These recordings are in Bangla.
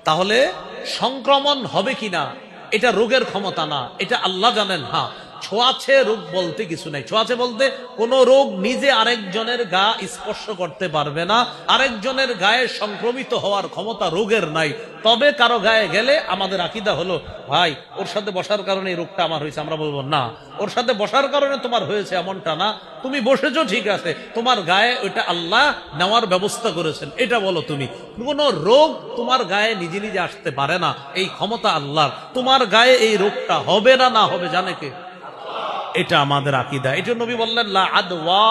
তাহলে সংক্রমণ হবে কিনা এটা রোগের ক্ষমতা না, এটা আল্লাহ জানেন। হ্যাঁ, ছোঁয়াছে রোগ বলতে কিছু নাই। ছোঁয়াছে বলতে কোন রোগ নিজে আরেকজনের গা স্পর্শ করতে পারবে না, আরেকজনের গায়ে সংক্রমিত হওয়ার ক্ষমতা রোগের নাই। তবে কারো গায়ে গেলে আমাদের আকীদা হলো, ভাই ওর সাথে বসার কারণে এই রোগটা আমার হয়েছে। আমরা বলবো না, ওর সাথে বসার কারণে তোমার হয়েছে এমনটা না, তুমি বসেছো ঠিক আছে, তোমার গায়ে ওইটা আল্লাহ নেওয়ার ব্যবস্থা করেছেন, এটা বলো তুমি। কোন রোগ তোমার গায়ে নিজে নিজে আসতে পারে না, এই ক্ষমতা আল্লাহর। তোমার গায়ে এই রোগটা হবে না না হবে জানে কে? এটা আমাদের আকীদা। এই জন্য নবী বললেন লা আদওয়া,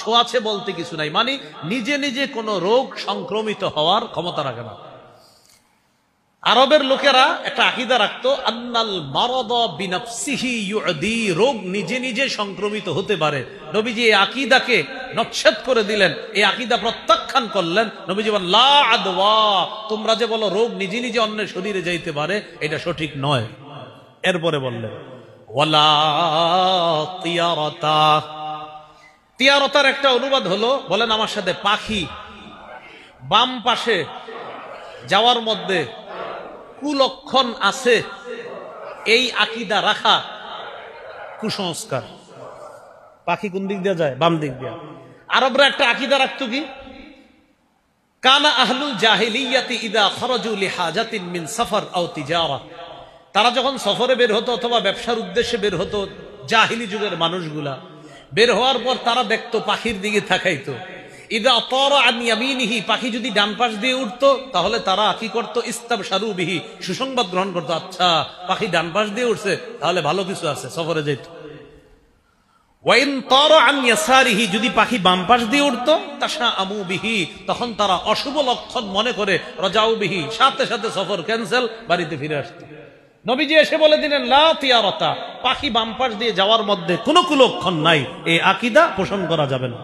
ছোঁয়াছে বলতে কিছু নাই, মানে নিজে নিজে কোন রোগ সংক্রমিত হওয়ার ক্ষমতা রাখে না। আরবের লোকেরা একটা আকীদা রাখতো, আন্নাল মারাদ বিনাফসিহি ইউদি, রোগ নিজে নিজে সংক্রমিত হতে পারে। নবীজি এই আকীদাকে নচ্ছেদ করে দিলেন, এই আকীদা প্রত্যাখ্যান করলেন। নবীজি বলেন লা আদওয়া, তোমরা যে বলো রোগ নিজে নিজে অন্যের শরীরে যাইতে পারে, এটা সঠিক নয়। এরপরে বললেন ওয়ালা তিয়ারাতা, তিয়ারতার একটা অনুবাদ হলো, বলেন আমার সাথে, পাখি বাম পাশে যাওয়ার মধ্যে কুলক্ষণ আছে, এই আকীদা রাখা কুসংস্কার। পাখি কোন দিক দিয়ে যায়? বাম দিক দিয়ে। আরবরা একটা আকীদা রাখতো কি, কানা আহলুল জাহিলিয়াতি ইদা খরাজু লিহাজাতিন মিন সফর আও তিজারা, তারা যখন সফরে বের হতো অথবা ব্যবসার উদ্দেশ্যে বের হতো, জাহিলি যুগের মানুষগুলা বের হওয়ার পর তারা দেখতো পাখির দিকে তাকাইতো। ইদা তারা আন ইয়ামিনিহি, পাখি যদি ডান পাশ দিয়ে উঠতো তাহলে তারা কি করতো? ইস্তাবশারু বিহি, সুসংবাদ গ্রহণ করতো, আচ্ছা পাখি ডান পাশ দিয়ে উঠছে তাহলে ভালো কিছু আছে, সফরে যেত। ওয়াইন তারা আন ইয়াসারিহি, যদি পাখি বাম পাশ দিয়ে উঠতো, তাশাআমু বিহি, তখন তারা অশুভ লক্ষণ মনে করে রাজাউ বিহি, সাথে সাথে সফর ক্যান্সেল, বাড়িতে ফিরে আসতো। নবীজি এসে বলে দিলেন লা তিয়ারতা, পাখি বাম পাশ দিয়ে যাওয়ার মধ্যে কোনো কুলক্ষণ নাই, এই আকীদা পোষণ করা যাবে না।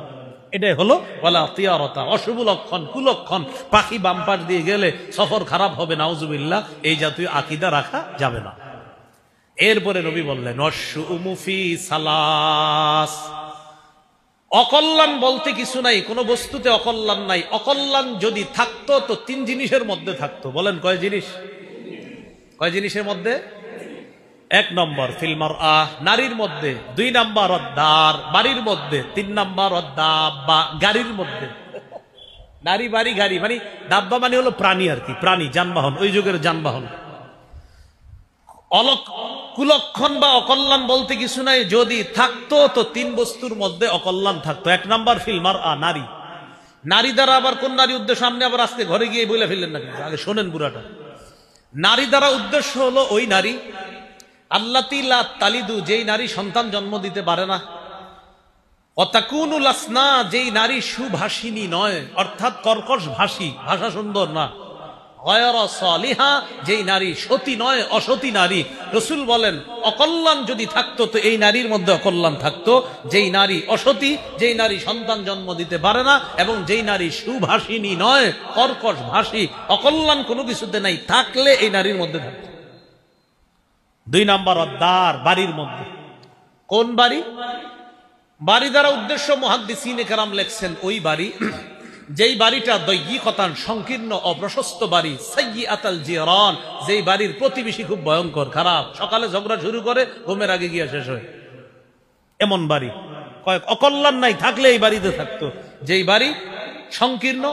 এটাই হলো ওয়ালা তিয়ারতা, অশুভ লক্ষণ, কুলক্ষণ, পাখি বাম পাশ দিয়ে গেলে সফর খারাপ হবে, নাউজুবিল্লাহ, এই জাতীয় আকীদা রাখা যাবে না। এরপরে নবী বললেন ওয়াশউমু ফি সালাস, অকল্যাণ বলতে কিছু নাই, কোনো বস্তুতে অকল্যাণ নাই। অকল্যাণ যদি থাকতো তো তিন জিনিসের মধ্যে থাকতো। বলেন কয় জিনিস? কয় জিনিসের মধ্যে? এক নম্বর ফিল মারআ, নারীর মধ্যে। দুই নম্বর অদ্দার, বাড়ির মধ্যে। তিন নম্বর অদ্দাব্বা, গাড়ির মধ্যে। নারী, বাড়ি, গাড়ি, মানে দাব্বা মানে হলো প্রাণী আর কি, প্রাণী, যানবাহন, ওই যুগের যানবাহন। কুলক্ষণ বা অকল্যাণ বলতে কিছু নাই, যদি থাকতো তো তিন বস্তুর মধ্যে অকল্যাণ থাকতো। এক নম্বর ফিল মারআ, নারী। নারী দ্বারা আবার কোন নারী উদ্দেশ্য সামনে আবার আজকে ঘরে গিয়ে বলে ফেললেন না, আগে শোনেন পুরাটা। নারী দ্বারা উদ্দেশ্য হলো ওই নারী আল্লাতী লা তালিদু, যেই নারী সন্তান জন্ম দিতে পারে না। অতাকুনুল আসনা, যেই নারী সুভাষিনী নয়, অর্থাৎ কর্কশ ভাষী, ভাষা সুন্দর না। গয়রা সালিহা, যেই নারী সতী নয়, অসতী নারী। রাসূল বলেন অকল্যাণ যদি থাকতো তো এই নারীর মধ্যে অকল্যাণ থাকতো, যেই নারী অসতী, যেই নারী সন্তান জন্ম দিতে পারে না, এবং যেই নারী সুভাষিনী নয়, কর্কশ ভাষী, অকল্যাণ কোনো কিছুতে নাই, থাকলে এই নারীর মধ্যে থাকতো। দুই নম্বর অদ্দার, বাড়ির মধ্যে। কোন বাড়ি? বাড়ি দ্বারা উদ্দেশ্য মুহাদ্দিসিনে কেরাম লেখছেন ওই বাড়ি যেই বাড়িটা দয়্যিকতান, সংকীর্ণ, অপ্রশস্ত বাড়ি, সাইয়্যাতাল জিরান, যেই বাড়ির প্রতিবেশী খুব ভয়ঙ্কর, খারাপ, সকালে ঝগড়া শুরু করে ঘুমের আগে গিয়া শেষ হয়, এমন বাড়ি। কয়েক অকল্যাণ নাই, থাকলে এই বাড়িতে থাকতো। যেই বাড়ি সংকীর্ণ,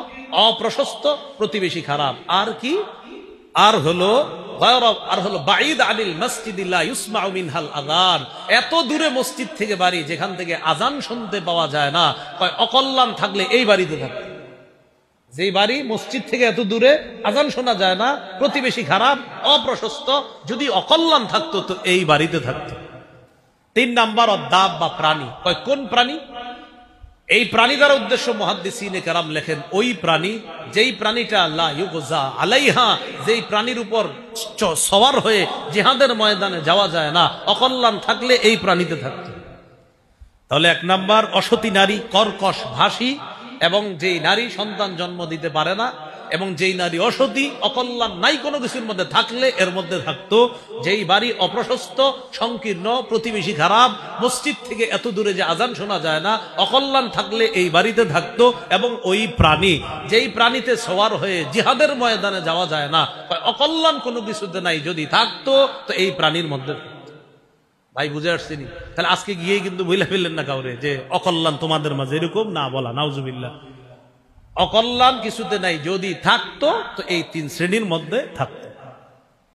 অপ্রশস্ত, প্রতিবেশী খারাপ। আর কি? আর হলো বাঈদ আনিল মসজিদ লা ইসমাউ মিনহাল আযান, এত দূরে মসজিদ থেকে বাড়ি যেখান থেকে আজান শুনতে পাওয়া যায় না। অকল্যাণ থাকলে এই বাড়িতে থাকতো। যেই বাড়ি মসজিদ থেকে এত দূরে, আজান শোনা যায় না, প্রতিবেশী খারাপ, অপ্রশস্ত, যদি অকল্যাণ থাকতো তো এই বাড়িতে থাকতো। তিন নাম্বার অদ্দাব বা প্রাণী। কোন প্রাণী? এই প্রাণী দ্বারা উদ্দেশ্য মুহাদ্দিসিনে কেরাম লেখেন ওই প্রাণী যেই প্রাণীটা লা ইউগজা আলাইহা, যেই প্রাণীর উপর সওয়ার হয়ে জিহাদের ময়দানে যাওয়া যায় না, অকল্যাণ থাকলে এই প্রাণীতে থাকতো। তাহলে এক নাম্বার অসতী নারী, কর্কশ ভাষী, এবং যেই নারী সন্তান জন্ম দিতে পারে না, এবং যেই নারী অসতী, অকল্যাণ নাই কোনো কিছুর মধ্যে থাকলে এর মধ্যে থাকতো যেই বাড়ি অপ্রশস্ত, সংকীর্ণ, প্রতিবেশী খারাপ, মসজিদ থেকে এত দূরে যে আজান শোনা যায় না, অকল্যাণ থাকলে এই বাড়িতে থাকতো। এবং ওই প্রাণী, যেই প্রাণীতে সওয়ার হয়ে জিহাদের ময়দানে যাওয়া যায় না, অকল্যাণ কোনো কিছুতে নাই, যদি থাকতো তো এই প্রাণীর মধ্যে। ভাই বুঝে আসছেনি? তাহলে আজকে গিয়ে কিন্তু বইলা ফেললেন না কাউরে যে অকল্যাণ তোমাদের মাঝে, এরকম না বলা, নাউজুবিল্লাহ। অকল্যাণ কিছুতে নাই, যদি থাকতো তো এই তিন শ্রেণীর মধ্যে থাকতো।